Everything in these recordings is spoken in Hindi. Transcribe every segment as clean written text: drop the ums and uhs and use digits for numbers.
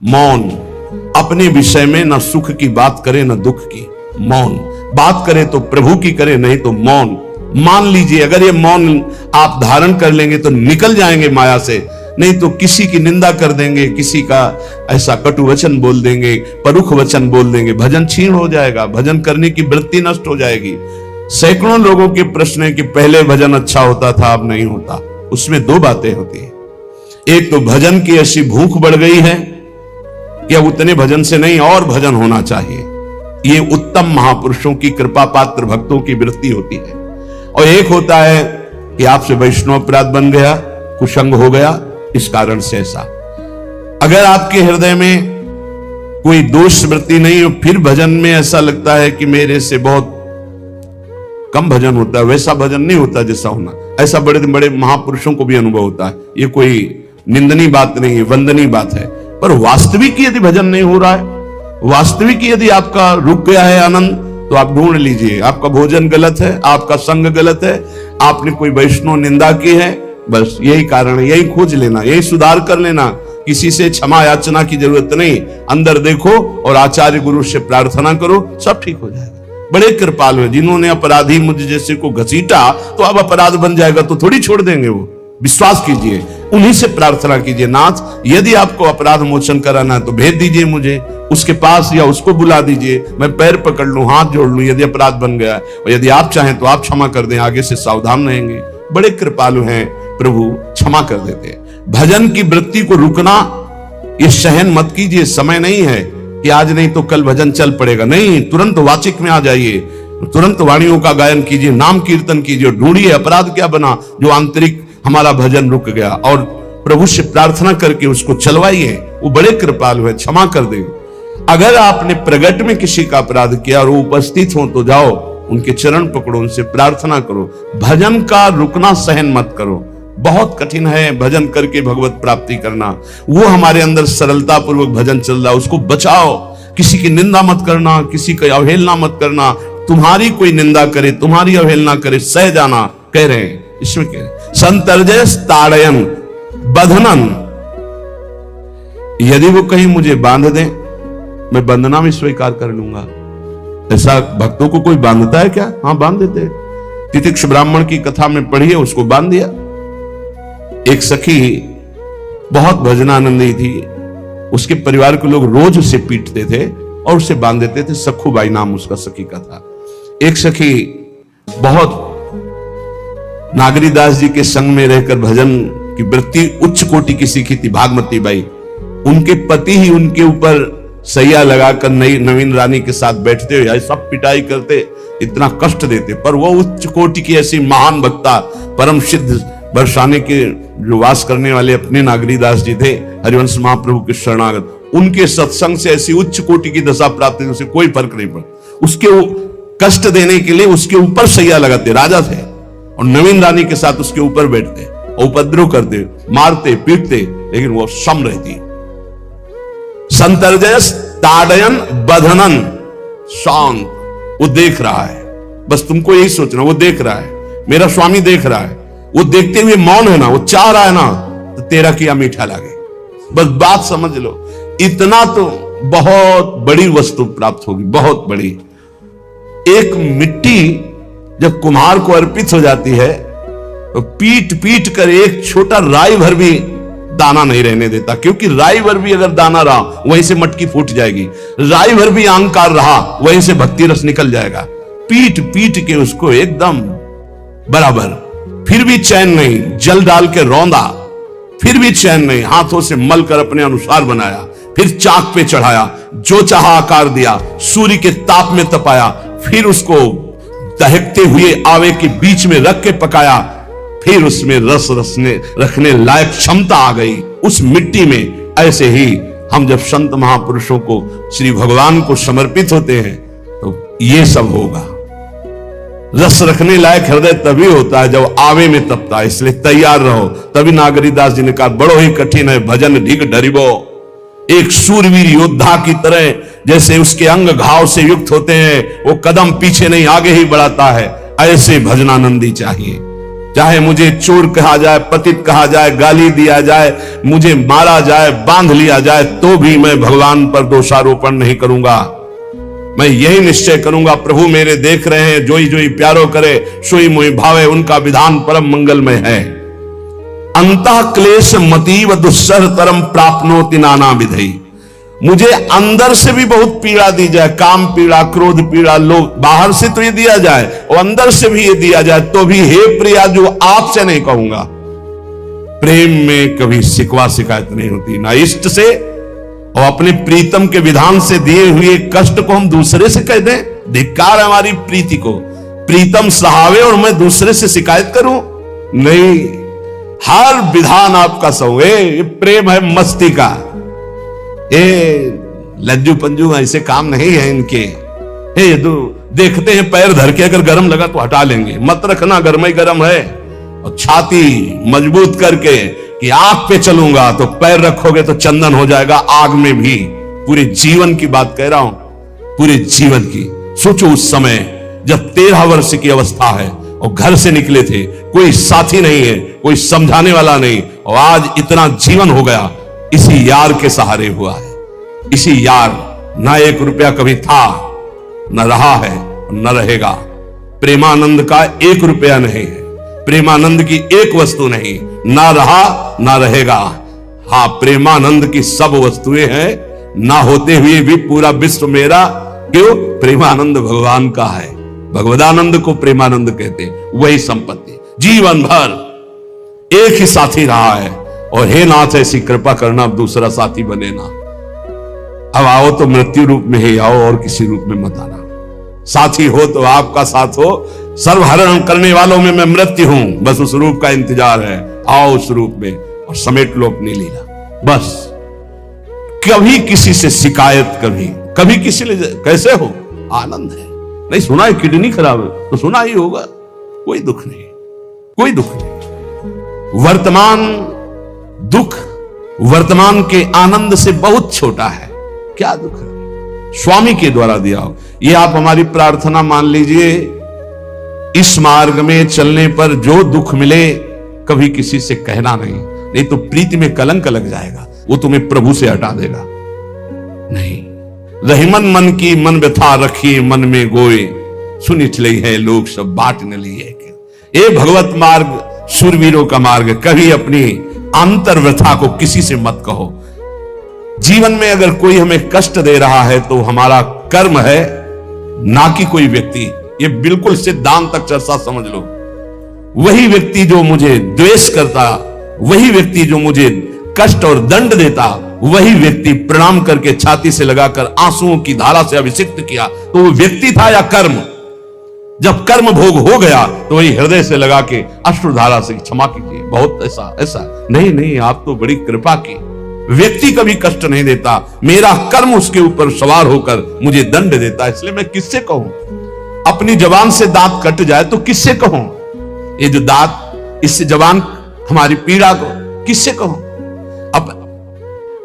मौन, अपने विषय में न सुख की बात करे न दुख की, मौन, बात करे तो प्रभु की करे, नहीं तो मौन। मान लीजिए अगर ये मौन आप धारण कर लेंगे तो निकल जाएंगे माया से, नहीं तो किसी की निंदा कर देंगे, किसी का ऐसा कटु वचन बोल देंगे, परुख वचन बोल देंगे, भजन छीण हो जाएगा, भजन करने की वृत्ति नष्ट हो जाएगी। सैकड़ों लोगों के प्रश्न है कि पहले भजन अच्छा होता था, अब नहीं होता। उसमें दो बातें होती है, एक तो भजन की ऐसी भूख बढ़ गई है कि अब उतने भजन से नहीं और भजन होना चाहिए, ये उत्तम महापुरुषों की कृपा पात्र भक्तों की वृत्ति होती है। और एक होता है कि आपसे वैष्णव अपराध बन गया, कुसंग हो गया, इस कारण से ऐसा। अगर आपके हृदय में कोई दोष वृत्ति नहीं हो, फिर भजन में ऐसा लगता है कि मेरे से बहुत कम भजन होता है, वैसा भजन नहीं होता जैसा होना। ऐसा बड़े बड़े महापुरुषों को भी अनुभव होता है, ये कोई निंदनीय बात नहीं है, वंदनीय बात है। पर वास्तविक यदि भजन नहीं हो रहा है, वास्तविक यदि आपका रुक गया है आनंद, तो आप ढूंढ लीजिए आपका भोजन गलत है, आपका संग गलत है, आपने कोई वैष्णव निंदा की है, बस यही कारण है, यही खोज लेना, यही सुधार कर लेना। किसी से क्षमा याचना की जरूरत नहीं, अंदर देखो और आचार्य गुरु से प्रार्थना करो, सब ठीक हो जाएगा। बड़े कृपालु है, जिन्होंने अपराधी मुझ जैसे को घसीटा तो अब अपराध बन जाएगा तो थोड़ी छोड़ देंगे वो, विश्वास कीजिए, उन्हीं से प्रार्थना कीजिए, नाथ यदि आपको अपराध मोचन कराना है तो भेज दीजिए मुझे उसके पास, या उसको बुला दीजिए, मैं पैर पकड़ लूं, हाथ जोड़ लूं यदि अपराध बन गया, और यदि आप चाहें तो आप क्षमा कर दें, आगे से सावधान रहेंगे। बड़े कृपालु हैं प्रभु, क्षमा कर देते हैं। भजन की वृत्ति को रुकना ये सहन मत कीजिए, समय नहीं है कि आज नहीं तो कल भजन चल पड़ेगा, नहीं, तुरंत वाचिक में आ जाइए, तुरंत वाणियों का गायन कीजिए, नाम कीर्तन कीजिए, ढूंढिए अपराध क्या बना जो आंतरिक हमारा भजन रुक गया, और प्रभु से प्रार्थना करके उसको चलवाइए, वो बड़े कृपालु है, क्षमा कर दे। अगर आपने प्रगट में किसी का अपराध किया और वो उपस्थित हो तो जाओ उनके चरण पकड़ो, उनसे प्रार्थना करो। भजन का रुकना सहन मत करो, बहुत कठिन है भजन करके भगवत प्राप्ति करना। वो हमारे अंदर सरलता पूर्वक भजन चल रहा है, उसको बचाओ। किसी की निंदा मत करना, किसी की अवहेलना मत करना, तुम्हारी कोई निंदा करे, तुम्हारी अवहेलना करे, सह जाना, कह रहे हैं इसमें कह रहे संतर्जय ताड़यन बंधनन, यदि वो कहीं मुझे बांध दें मैं बंधना में स्वीकार कर लूंगा। ऐसा भक्तों को कोई बांधता है क्या? हाँ बांध देते। तितिक्ष ब्राह्मण की कथा में पढ़िए, उसको बांध दिया। एक सखी बहुत भजनानंदी थी, उसके परिवार के लोग रोज उसे पीटते थे और उसे बांध देते थे। सखुबाई नाम उसका सखी का था। एक सखी बहुत नागरीदास जी के संग में रहकर भजन की वृत्ति उच्च कोटि की सीखी थी, भागमती बाई। उनके पति ही उनके ऊपर सैया लगाकर नवीन रानी के साथ बैठते हुए सब पिटाई करते, इतना कष्ट देते, पर वो उच्च कोटि की ऐसी महान भक्ता, परम सिद्ध बरसाने के जो वास करने वाले अपने नागरीदास जी थे, हरिवंश महाप्रभु के शरणागत, उनके सत्संग से ऐसी उच्च कोटि की दशा प्राप्त हुई, उसे कोई फर्क नहीं पड़ा। उसके कष्ट देने के लिए उसके ऊपर सैया लगाते, राजा थे, और नवीन रानी के साथ उसके ऊपर बैठते, उपद्रव करते, मारते पीटते, लेकिन वो सम रहती। संतर्जय ताड़यन बंधनन, शांत, वो देख रहा है, बस तुमको यही सोचना, वो देख रहा है, मेरा स्वामी देख रहा है, वो देखते हुए मौन है ना, वो चाह रहा है ना, तो तेरा किया मीठा लगे, बस बात समझ लो। इतना तो बहुत बड़ी वस्तु प्राप्त होगी, बहुत बड़ी। एक मिट्टी जब कुम्हार को अर्पित हो जाती है तो पीट पीट कर एक छोटा राई भर भी दाना नहीं रहने देता, क्योंकि राई भर भी अगर दाना रहा वहीं से मटकी फूट जाएगी, राई भर भी अहंकार रहा वहीं से भक्ति रस निकल जाएगा। पीट पीट के उसको एकदम बराबर, फिर भी चैन नहीं, जल डाल के रौंदा, फिर भी चैन नहीं, हाथों से मल कर अपने अनुसार बनाया, फिर चाक पे चढ़ाया, जो चाहा आकार दिया, सूर्य के ताप में तपाया, फिर उसको दहकते हुए आवे के बीच में रख के पकाया, फिर उसमें रस रखने लायक क्षमता आ गई उस मिट्टी में। ऐसे ही हम जब संत महापुरुषों को, श्री भगवान को समर्पित होते हैं तो ये सब होगा। रस रखने लायक हृदय तभी होता है जब आवे में तपता है, इसलिए तैयार रहो। तभी नागरीदास जी ने कहा, बड़ो ही कठिन है भजन ढिग डरिबो। एक सूरवीर योद्धा की तरह जैसे उसके अंग घाव से युक्त होते हैं, वो कदम पीछे नहीं आगे ही बढ़ाता है, ऐसे भजनानंदी चाहिए। चाहे मुझे चोर कहा जाए, पतित कहा जाए, गाली दिया जाए, मुझे मारा जाए, बांध लिया जाए, तो भी मैं भगवान पर दोषारोपण नहीं करूंगा। मैं यही निश्चय करूंगा, प्रभु मेरे देख रहे हैं, जोई जोई प्यारो करे सोई मोहि भावे, उनका विधान परम मंगलमय है। अंतः क्लेश मतीव दुस्सह तरम प्राप्नोति नाना विधि। मुझे अंदर से भी बहुत पीड़ा दी जाए, काम पीड़ा, क्रोध पीड़ा, लोग बाहर से तो ये दिया जाए और अंदर से भी ये दिया जाए, तो भी हे प्रिया जो आपसे नहीं कहूंगा। प्रेम में कभी शिकवा शिकायत नहीं होती, ना इष्ट से और अपने प्रीतम के विधान से दिए हुए कष्ट को हम दूसरे से कह दें। धिक्कार हमारी प्रीति को, प्रीतम सहावे और मैं दूसरे से शिकायत करूं? नहीं, हर विधान आपका सहो। ये प्रेम है मस्ती का, ये लज्जू पंजू ऐसे काम नहीं है इनके। ये तो देखते हैं पैर धर के अगर गर्म लगा तो हटा लेंगे, मत रखना गर्म ही गर्म है। और छाती मजबूत करके कि आग पे चलूंगा तो पैर रखोगे तो चंदन हो जाएगा आग में भी। पूरे जीवन की बात कह रहा हूं, पूरे जीवन की। सोचो उस समय जब 13 वर्ष की अवस्था है और घर से निकले थे, कोई साथी नहीं है, कोई समझाने वाला नहीं, और आज इतना जीवन हो गया इसी यार के सहारे हुआ है। इसी यार, ना 1 रुपया कभी था, न रहा है, न रहेगा। प्रेमानंद का 1 रुपया नहीं है, प्रेमानंद की एक वस्तु नहीं, ना रहा ना रहेगा। हाँ, प्रेमानंद की सब वस्तुएं हैं, ना होते हुए भी पूरा विश्व मेरा। क्यों? प्रेमानंद भगवान का है, भगवदानंद को प्रेमानंद कहते हैं। वही संपत्ति जीवन भर एक ही साथी रहा है, और हे नाथ ऐसी कृपा करना अब दूसरा साथी बने ना। अब आओ तो मृत्यु रूप में ही आओ और किसी रूप में मत आना। साथी हो तो आपका साथ हो, सर्वहरण करने वालों में मैं मृत्यु हूं, बस उस रूप का इंतजार है। आओ उस रूप में और समेट लो अपनी लीला। बस कभी किसी से शिकायत, कभी किसी ने कैसे हो, आनंद है। नहीं सुना है किडनी खराब है तो सुना ही होगा, कोई दुख नहीं, कोई दुख नहीं। वर्तमान दुख वर्तमान के आनंद से बहुत छोटा है। क्या दुख है? स्वामी के द्वारा दिया हो। ये आप हमारी प्रार्थना मान लीजिए, इस मार्ग में चलने पर जो दुख मिले कभी किसी से कहना नहीं तो प्रीति में कलंक लग जाएगा, वो तुम्हें प्रभु से हटा देगा। नहीं, रहीमन मन की मन व्यथा रखी मन में गोए, सुनी चली है लोग सब बाट न लिए। ये भगवत मार्ग शूरवीरों का मार्ग। कभी अपनी अंतर व्यथा को किसी से मत कहो। जीवन में अगर कोई हमें कष्ट दे रहा है तो हमारा कर्म है, ना कि कोई व्यक्ति। ये बिल्कुल सिद्धांत तक चर्चा समझ लो। वही व्यक्ति जो मुझे द्वेष करता, वही व्यक्ति जो मुझे कष्ट और दंड देता, वही व्यक्ति प्रणाम करके छाती से लगाकर आंसुओं की धारा से अभिषिक्त किया, तो वो व्यक्ति था या कर्म? जब कर्म भोग हो गया तो वही हृदय से लगा के अश्रुधारा से क्षमा कीजिए, बहुत ऐसा नहीं, आप तो बड़ी कृपा की। व्यक्ति कभी कष्ट नहीं देता, मेरा कर्म उसके ऊपर सवार होकर मुझे दंड देता, इसलिए मैं किससे कहूं? अपनी जबान से दांत कट जाए तो किससे कहूं? ये जो दांत, इससे जबान हमारी पीड़ा को किससे कहूं?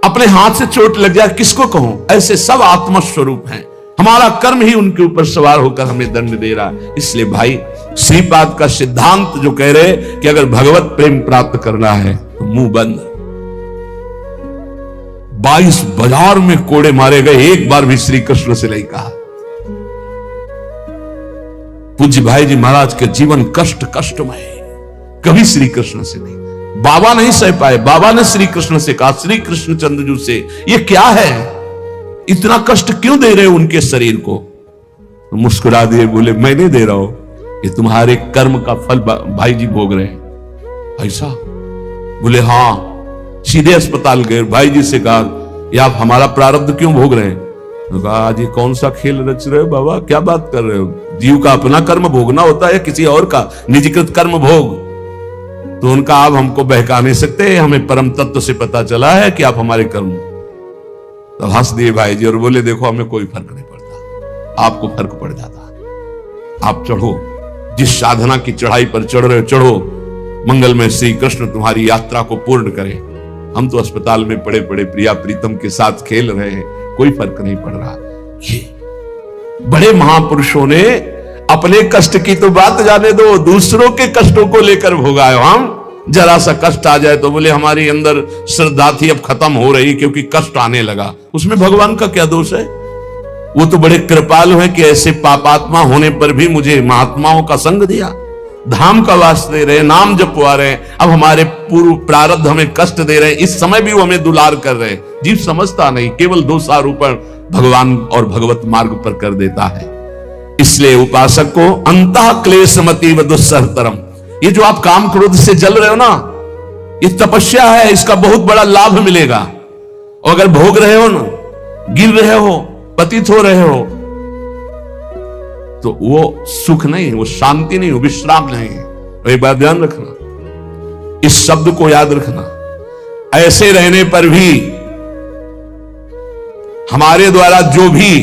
अपने हाथ से चोट लग जाए किसको कहूं? ऐसे सब आत्मस्वरूप हैं, हमारा कर्म ही उनके ऊपर सवार होकर हमें दंड दे रहा है। इसलिए भाई, श्रीपाद का सिद्धांत जो कह रहे कि अगर भगवत प्रेम प्राप्त करना है तो मुंह बंद। 22 बाजार में कोड़े मारे गए, एक बार भी श्री कृष्ण से नहीं कहा। पूज्य भाई जी महाराज के जीवन कष्टमय, कभी श्री कृष्ण से नहीं। बाबा नहीं सह पाए, बाबा ने श्री कृष्ण से कहा, श्री कृष्ण चंद्रजू से, ये क्या है, इतना कष्ट क्यों दे रहे हो उनके शरीर को? तो मुस्कुरा दिए, बोले मैं नहीं दे रहा हूं, ये तुम्हारे कर्म का फल भाई जी भोग रहे हैं। ऐसा? बोले हाँ। सीधे अस्पताल गए, भाई जी से कहा, ये आप हमारा प्रारब्ध क्यों भोग रहे हैं? तो कहा, आज ये कौन सा खेल रच रहे हो बाबा, क्या बात कर रहे हो? जीव का अपना कर्म भोगना होता है या किसी और का निजीकृत कर्म भोग? तो उनका आप हमको बहका नहीं सकते, हमें परम तत्व से पता चला है कि आप हमारे कर्म। तो हंस दिए भाई जी और बोले, देखो हमें कोई फर्क नहीं पड़ता, आपको फर्क पड़ जाता। आप चढ़ो, जिस साधना की चढ़ाई पर चढ़ रहे हो चढ़ो, मंगलमय श्री कृष्ण तुम्हारी यात्रा को पूर्ण करें। हम तो अस्पताल में पड़े पड़े प्रिया प्रीतम के साथ खेल रहे हैं, कोई फर्क नहीं पड़ रहा। ये बड़े महापुरुषों ने अपने कष्ट की तो बात जाने दो, दूसरों के कष्टों को लेकर भोगाए। हम जरा सा कष्ट आ जाए तो बोले हमारी अंदर श्रद्धा थी अब खत्म हो रही क्योंकि कष्ट आने लगा। उसमें भगवान का क्या दोष है? वो तो बड़े कृपालु हैं कि ऐसे पापात्मा होने पर भी मुझे महात्माओं का संग दिया, धाम का वास दे रहे, नाम जपवा रहे। अब हमारे पूर्व प्रारब्ध हमें कष्ट दे रहे, इस समय भी वो हमें दुलार कर रहे। जीव समझता नहीं, केवल दोषारोपण भगवान और भगवत मार्ग पर कर देता है। इसलिए उपासक को अंतः क्लेशमतीव दुस्सहतरम, ये जो आप काम क्रोध से जल रहे हो ना, ये तपस्या है, इसका बहुत बड़ा लाभ मिलेगा। और अगर भोग रहे हो ना, गिर रहे हो, पतित हो रहे हो, तो वो सुख नहीं, वो शांति नहीं, वो विश्राम नहीं है। तो एक बात ध्यान रखना, इस शब्द को याद रखना। ऐसे रहने पर भी हमारे द्वारा जो भी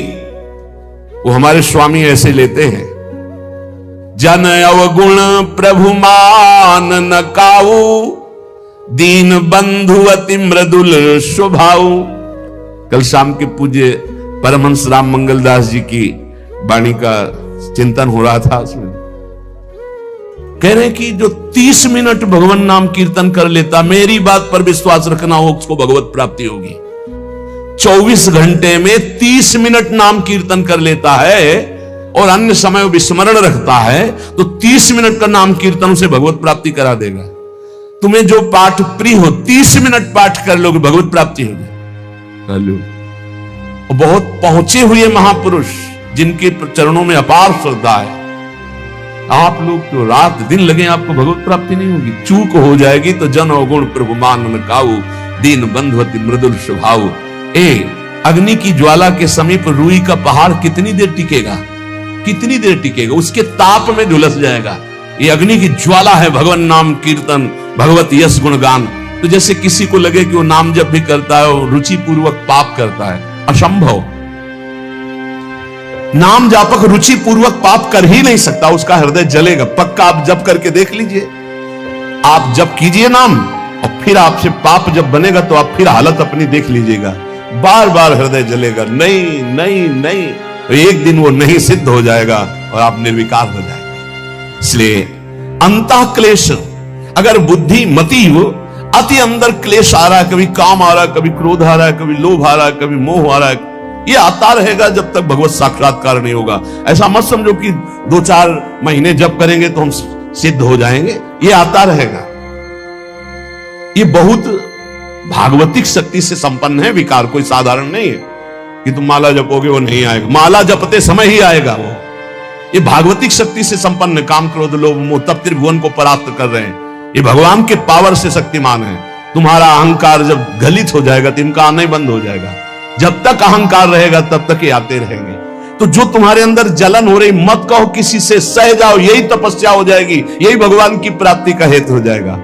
वो हमारे स्वामी ऐसे लेते हैं, जन अवगुण प्रभु मान न काऊ, दीन बंधु अति मृदुल स्वभाव। कल शाम के पूज्य परमहंस राम मंगलदास जी की वाणी का चिंतन हो रहा था, उसमें कह रहे कि जो 30 मिनट भगवान नाम कीर्तन कर लेता, मेरी बात पर विश्वास रखना हो, उसको भगवत प्राप्ति होगी। 24 घंटे में 30 मिनट नाम कीर्तन कर लेता है और अन्य समय विस्मरण रखता है, तो 30 मिनट का नाम कीर्तन उसे भगवत प्राप्ति करा देगा। तुम्हें जो पाठ प्रिय हो, 30 मिनट पाठ कर लोगे, भगवत प्राप्ति होगी। बहुत पहुंचे हुए महापुरुष जिनके चरणों में अपार श्रद्धा है, आप लोग तो रात दिन लगे, आपको भगवत प्राप्ति नहीं होगी। चूक हो जाएगी तो जन अवगुण प्रभु मान न काऊ, दीन बंधु अति मृदुल स्वभाव। अग्नि की ज्वाला के समीप रुई का पहाड़ कितनी देर टिकेगा? कितनी देर टिकेगा? उसके ताप में झुलस जाएगा। ये अग्नि की ज्वाला है भगवान नाम कीर्तन, भगवत यश गुणगान। तो जैसे किसी को लगे कि वो नाम जब भी करता है वो रुचि पूर्वक पाप करता है, असंभव। नाम जापक रुचि पूर्वक पाप कर ही नहीं सकता, उसका हृदय जलेगा पक्का। आप जप करके देख लीजिए, आप जप कीजिए नाम और फिर आपसे पाप जब बनेगा तो आप फिर हालत अपनी देख लीजिएगा, बार बार हृदय जलेगा, नहीं नहीं नहीं। तो एक दिन वो नहीं सिद्ध हो जाएगा और आप निर्विकार हो जाएंगे। इसलिए अंतः क्लेश, अगर बुद्धि मतीव अति अंदर क्लेश आ रहा है, कभी काम आ रहा है, कभी क्रोध आ रहा है, कभी लोभ आ रहा है, कभी मोह आ रहा है, ये आता रहेगा जब तक भगवत साक्षात्कार नहीं होगा। ऐसा मत समझो कि 2-4 महीने जप करेंगे तो हम सिद्ध हो जाएंगे, ये आता रहेगा। ये बहुत भागवतिक शक्ति से संपन्न है विकार, कोई साधारण नहीं है कि तुम माला जपोगे वो नहीं आएगा। माला जपते समय ही आएगा वो। ये भागवतिक शक्ति से संपन्न, काम क्रोध लोभ मोह तब त्रिभुवन को परास्त कर रहे हैं। ये भगवान के पावर से शक्तिमान है। तुम्हारा अहंकार जब गलित हो जाएगा तो इनका आना ही बंद हो जाएगा। जब तक अहंकार रहेगा तब तक ये आते रहेंगे। तो जो तुम्हारे अंदर जलन हो रही, मत कहो किसी से, सह जाओ, यही तपस्या हो जाएगी, यही भगवान की प्राप्ति का हेतु हो जाएगा।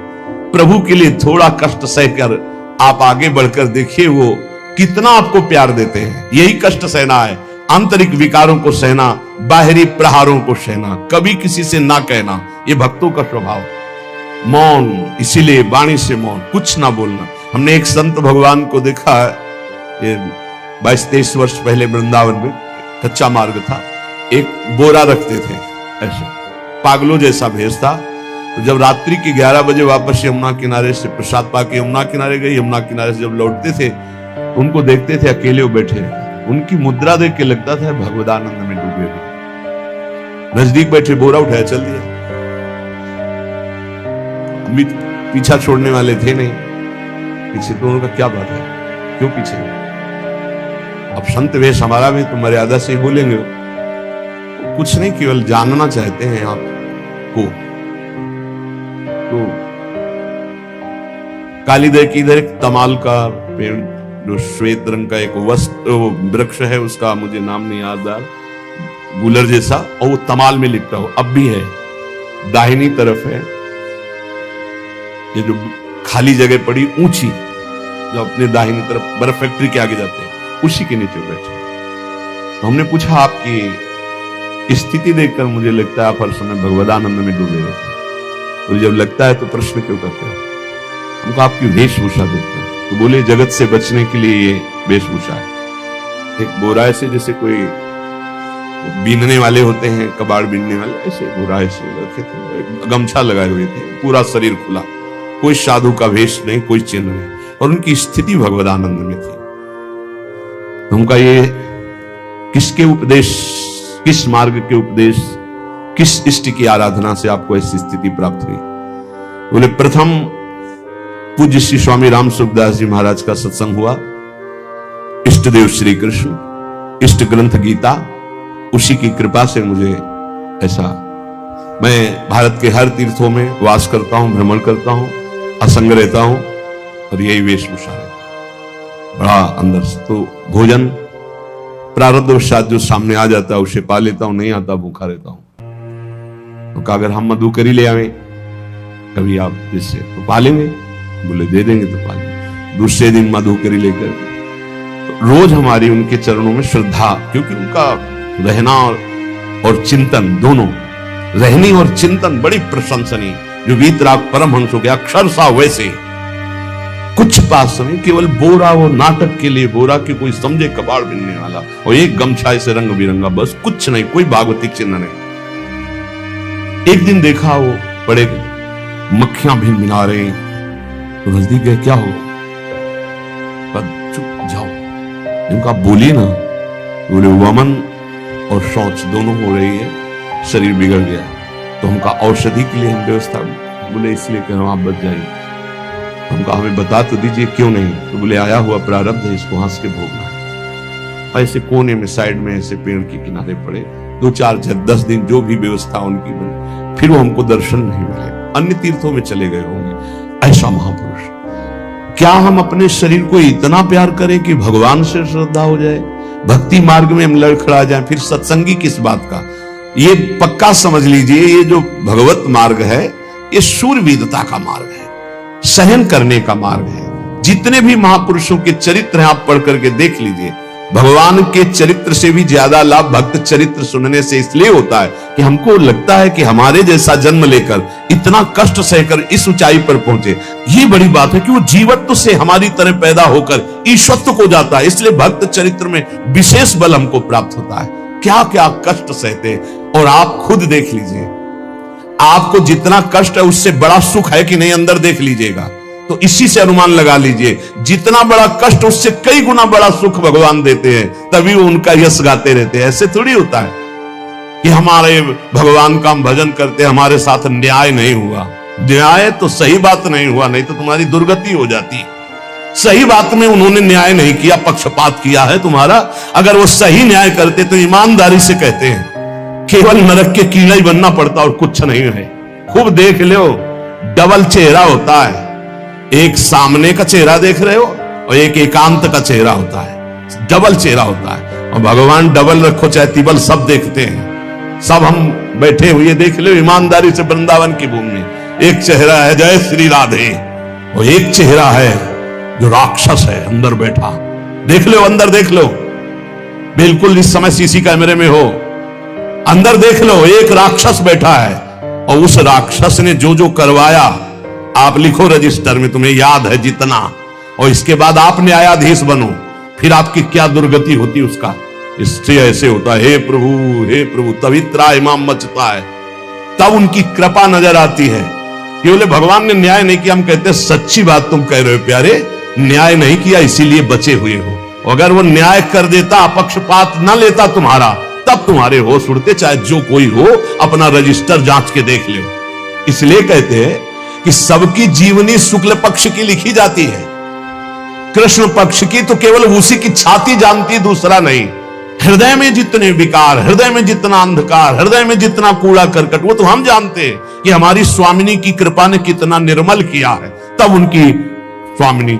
प्रभु के लिए थोड़ा कष्ट सहकर आप आगे बढ़कर देखिए वो कितना आपको प्यार देते हैं। यही कष्ट सहना है, आंतरिक विकारों को सहना, बाहरी प्रहारों को सहना, कभी किसी से ना कहना, ये भक्तों का स्वभाव। मौन, इसीलिए वाणी से मौन, कुछ ना बोलना। हमने एक संत भगवान को देखा है, ये 22-23 वर्ष पहले वृंदावन में कच्चा मार्ग था, एक बोरा रखते थे, ऐसे पागलों जैसा भेष था। तो जब रात्रि के 11 बजे वापस यमुना किनारे से प्रसाद पाके यमुना किनारे गए, यमुना किनारे से जब लौटते थे उनको देखते थे अकेले वो बैठे, उनकी मुद्रा देख के लगता था भगवदानंद में डूबे हुए। नजदीक बैठे, बोरा उठाया, चल दिया। पीछा छोड़ने वाले थे नहीं, पीछे तो उनका क्या बात है, क्यों पीछे? अब संत वेश हमारा भी तो मर्यादा से ही बोलेंगे, कुछ नहीं, केवल जानना चाहते हैं आपको। तो कालीदय की इधर एक तमाल का पेड़, जो श्वेत रंग का एक वृक्ष है, उसका मुझे नाम नहीं याद आ, गुलर जैसा, और वो तमाल में लिपटा हो, अब भी है। दाहिनी तरफ है ये जो खाली जगह पड़ी ऊंची, जो अपने दाहिनी तरफ बर्फ फैक्ट्री के आगे जाते हैं, उसी के नीचे बैठे। तो हमने पूछा आपकी स्थिति देखकर मुझे लगता है आप हर समय भगवदानंद में डूबे रहते हैं, तो जब लगता है तो प्रश्न क्यों करते हैं? हमको आपकी वेशभूषा देखते हैं। तो बोले जगत से बचने के लिए ये वेशभूषा है। एक बोरा ऐसे जैसे कोई बीनने वाले होते हैं, कबाड़ बीनने वाले, ऐसे बुरा ऐसे रखे थे, गमछा लगाए हुए थे, पूरा शरीर खुला, कोई साधु का वेश नहीं, कोई चिन्ह नहीं, और उनकी स्थिति भगवदानंद में थी। उनका ये किसके उपदेश, किस मार्ग के उपदेश, किस इष्ट की आराधना से आपको ऐसी स्थिति प्राप्त हुई? बोले प्रथम पूज्य श्री स्वामी राम सुखदास जी महाराज का सत्संग हुआ, इष्ट देव श्री कृष्ण, इष्ट ग्रंथ गीता, उसी की कृपा से मुझे ऐसा, मैं भारत के हर तीर्थों में वास करता हूं, भ्रमण करता हूं, असंग रहता हूं, और यही वेशभूषा है बड़ा अंदर से। तो भोजन प्रारब्धवशात जो सामने आ जाता है उसे पा लेता हूं, नहीं आता भूखा रहता हूं। तो अगर हम मधुकरी ले आवे कभी आप जिससे तो पा लेंगे, बोले दे देंगे तो पा लेंगे। दूसरे दिन मधुकरी लेकर, तो रोज हमारी उनके चरणों में श्रद्धा, क्योंकि उनका रहना और चिंतन दोनों, रहनी और चिंतन बड़ी प्रशंसनीय, जो वीतराग परमहंसों के अक्षर सा वैसे कुछ पास में केवल बोरा, वो नाटक के लिए बोरा कि कोई समझे कबाड़ बिनने वाला, और एक गमछा से रंग बिरंगा, बस कुछ नहीं, कोई भागवतिक चिन्ह नहीं। एक दिन देखा वो बड़े मक्खियां भिन भिना रहे, तो नजदीक गए, क्या हो? चुप जाओ, इनका बोलिए ना। बोले वमन और शौच दोनों हो रही है, शरीर बिगड़ गया, तो हमका औषधि के लिए हम व्यवस्था, बोले इसलिए कह रहा हूं आप बच जाइए। हमका हमें बता तो दीजिए क्यों नहीं? तो बोले आया हुआ प्रारब्ध है, इसको हंस के भोगना है। ऐसे कोने में साइड में ऐसे पेड़ के किनारे पड़े, 2-4-10 दिन जो भी व्यवस्था उनकी बनी, फिर वो हमको दर्शन नहीं मिले, अन्य तीर्थों में चले गए होंगे। ऐसा महापुरुष, क्या हम अपने शरीर को इतना प्यार करें कि भगवान से श्रद्धा हो जाए, भक्ति मार्ग में हम लड़खड़ा जाए, फिर सत्संगी किस बात का? ये पक्का समझ लीजिए, ये जो भगवत मार्ग है ये शूरवीरता का मार्ग है, सहन करने का मार्ग है। जितने भी महापुरुषों के चरित्र हैं आप पढ़ करके देख लीजिए, भगवान के चरित्र से भी ज्यादा लाभ भक्त चरित्र सुनने से इसलिए होता है कि हमको लगता है कि हमारे जैसा जन्म लेकर इतना कष्ट सहकर इस ऊंचाई पर पहुंचे, ये बड़ी बात है कि वो जीवत्व से हमारी तरह पैदा होकर ईश्वत्व को जाता है। इसलिए भक्त चरित्र में विशेष बल हमको प्राप्त होता है। क्या क्या कष्ट सहते, और आप खुद देख लीजिए, आपको जितना कष्ट है उससे बड़ा सुख है कि नहीं, अंदर देख लीजिएगा तो इसी से अनुमान लगा लीजिए, जितना बड़ा कष्ट उससे कई गुना बड़ा सुख भगवान देते हैं, तभी वो उनका यश गाते रहते हैं। ऐसे थोड़ी होता है कि हमारे भगवान का हम भजन करते, हमारे साथ न्याय नहीं हुआ। न्याय तो सही बात नहीं हुआ, नहीं तो तुम्हारी दुर्गति हो जाती। सही बात में उन्होंने न्याय नहीं किया, पक्षपात किया है तुम्हारा। अगर वो सही न्याय करते तो ईमानदारी से कहते हैं, केवल नरक के कीड़ा ही बनना पड़ता और कुछ नहीं है। खूब देख लो, डबल चेहरा होता है, एक सामने का चेहरा देख रहे हो और एक एकांत का चेहरा होता है, डबल चेहरा होता है। और भगवान डबल रखो चाहे तिबल, सब देखते हैं। सब हम बैठे हुए देख लो ईमानदारी से वृंदावन की भूमि में, एक चेहरा है जय श्री राधे, और एक चेहरा है जो राक्षस है अंदर बैठा। देख लो, अंदर देख लो, बिल्कुल इस समय सीसी कैमरे में हो, अंदर देख लो, एक राक्षस बैठा है, और उस राक्षस ने जो जो करवाया आप लिखो रजिस्टर में, तुम्हें याद है जितना, और इसके बाद आप न्यायाधीश बनो, फिर आपकी क्या दुर्गति होती उसका। इससे ऐसे होता है, हे प्रभु तभी त्राहिमाम मचता है, तब उनकी कृपा नजर आती है कि बोले भगवान ने न्याय नहीं किया। हम कहते सच्ची बात तुम कह रहे हो प्यारे, न्याय नहीं किया इसीलिए बचे हुए हो। अगर वो न्याय कर देता, पक्षपात न लेता तुम्हारा, तब तुम्हारे होश उड़ते, चाहे जो कोई हो, अपना रजिस्टर जांच के देख लो। इसलिए कहते हैं कि सबकी जीवनी शुक्ल पक्ष की लिखी जाती है, कृष्ण पक्ष की तो केवल उसी की छाती जानती, दूसरा नहीं। हृदय में जितने विकार, हृदय में जितना अंधकार, हृदय में जितना कूड़ा करकट, वो तो हम जानते हैं कि हमारी स्वामिनी की कृपा ने कितना निर्मल किया है। तब उनकी स्वामिनी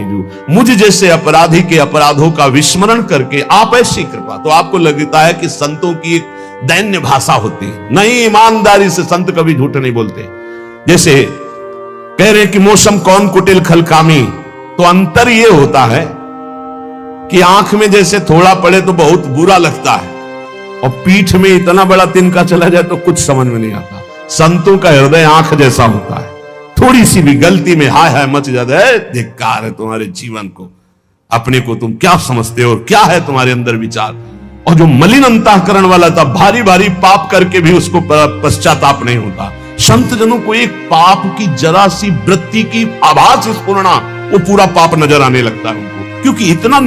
जू मुझ जैसे अपराधी के अपराधों का विस्मरण करके आप ऐसी कृपा, तो आपको लगता है कि संतों की एक दैन्य भाषा होती है। नहीं, ईमानदारी से संत कभी झूठ नहीं बोलते। जैसे कह रहे कि मौसम कौन कुटिल खलकामी, तो अंतर ये होता है कि आंख में जैसे थोड़ा पड़े तो बहुत बुरा लगता है, और पीठ में इतना बड़ा तिनका चला जाए तो कुछ समझ में नहीं आता। संतों का हृदय आंख जैसा होता है, थोड़ी सी भी गलती में हाय हाय मच जाता है, धिक्कार है तुम्हारे जीवन को, अपने को तुम क्या समझते हो, क्या है तुम्हारे अंदर विचार। और जो मलिन अंतःकरण वाला था, भारी भारी पाप करके भी उसको पश्चाताप नहीं होता। संत जनों को एक पाप की जरा सी वृत्ति की आभास स्फुरना, वो पूरा पाप नजर आने लगता है उनको, क्योंकि इतना